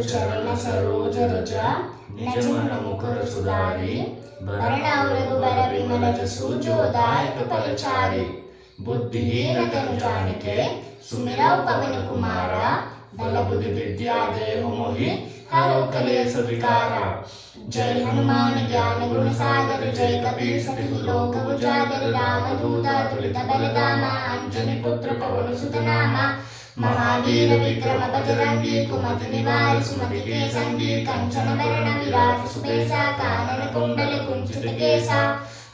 चरण सरोज रज निज मन मुकुर सुधारी भरणौ रघुबर विमल जसु जो दायक फलचारी बुद्धिहीन तनु जानिके सुमिरौ पवन कुमारा बल बुद्धि विद्या देहु मोहि हरौ कलेश विकारा। जय हनुमान ज्ञान गुण सागर जय कपीस तिहु लोक उजागर रामदूत अतुलित बलधामा अंजनी पुत्र पवन सुत नामा महावीर विक्रम बजरंगी कुमति निवार सुमति के संगी कंचन वरण विराट सुबेसा कानन कुंडल कुंचित केसा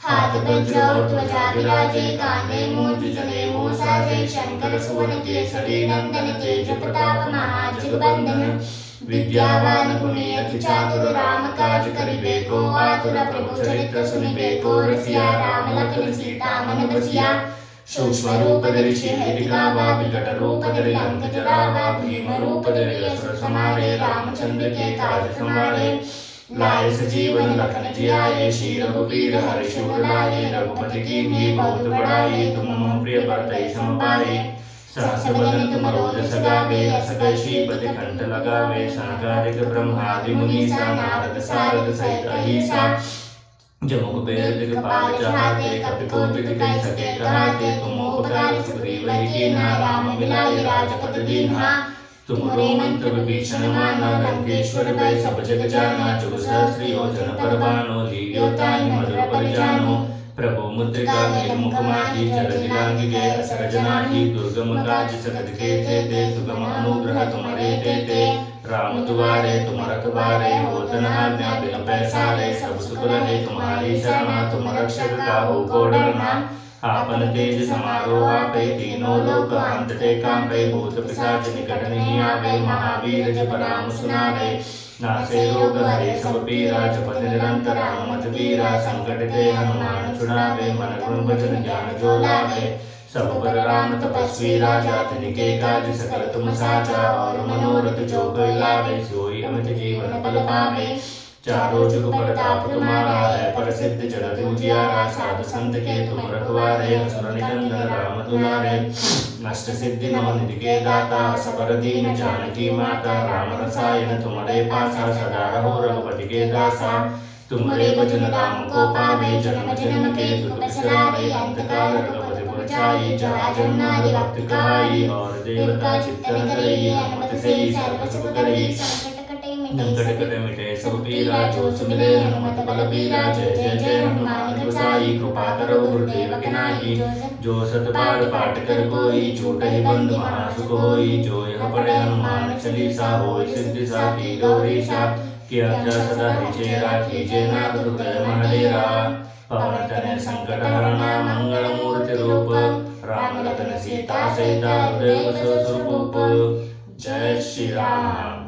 हाथ वज्र ध्वजा विराजे कांधे मूंज जनेऊ साजे शंकर सुवन केसरी नंदन तेज प्रताप महाजगबंदन विद्यावान गुणी अति चातुर राम काज करिबे को आतुर प्रभु चरित्र सुनिबे को रसिया राम लखन सीता मन बसिया सूक्ष्म रूप धरि सिंह दिखावा विकट रूप धरि लंक जरावा भीम रूप धरि असुर संहारे रामचंद्र के काज संवारे लाए सजीवन लखन जियाए श्री रघुवीर हर्ष उर लाए रघुपति कीन्ही बहुत बड़ाई तुम मम प्रिय भरतहि समभाई सहस बदन तुम रोजस गावे अस कहि श्रीपति कंठ लगावे सनकादिक ब्रह्मादि मुनीसा नारद सारद सहित अहिसा जमुक बेर दिगपाल चहाते कपिकोटि कहि सके कहाते तुम उपकार सुग्रीव कीन्हा राम मिलाए राजपद दीन्हा तुम्हारो मंत्र विभीषण माना लंकेश्वर भय सब जग जाना जुग सहस्री योजन पर बानो लील्यो ताहि मधुर पर जानो प्रभु मुद्रिका मेल मुख माही जल दिलांग गे असरज नाही दुर्गम काज सकत के थे सुगम अनुग्रह तुम्हारे ते राम दुआरे तुम रखवारे होत न आज्ञा बिन पैसारे सब सुख रहे तुम्हारी शरणा तुम रक्षक काहू को डरना आपन तेज समारो आपे तीनों लोक अंत ते कांपे भूत पिशाच निकट नहीं आवे महावीर जप नाम सुनावे नासे रोग हरे सब पीरा जपत निरंतर हनुमत वीरा संकट ते हनुमान छुड़ावे मन क्रम वचन ज्ञान जो लावे सब पर राम तपस्वी राजा तिनके काज सकल तुम साजा और मनोरथ जो कोई लावे सोई अमित जीवन फल पावे चारों जुग प्रताप तुम्हारा है प्रसिद्ध जगत उजियारा साधु संत के तुम रखवारे असुर निकंदन राम दुलारे नष्ट सिद्धि नवनिधि के दाता सबर दीन जानकी माता राम रसायन तुम्हारे पासा सदा रहो रघुपति के दासा तुम्हारे भजन राम को पावे जन्म जन्म के दुख बिसरावे अंत काल रघुपति पुर जाई जहाँ जन्नारि भक्त कहाई और देवता चित्तन करई हनुमत से सर्व सुख करई संकट कटे मिटे सब पीरा जो सुमिरे हनुमत बल बीरा जय जय जय हनुमान गोसाई कृपा करो गुरुदेव के नाही जो सत बार पाठ कर कोई छूटहि बंधु महासुख होई जो यह पढ़े हनुमान चालीसा होई सिद्धि साखी गौरी सा कि अध्या सदा हिजे राखी जय नाथ हृदय महडेरा पवन तनय संकट हरणा मंगल मूर्ति रूप राम लखन सीता सहिता हृदय स्वरूप जय श्री राम।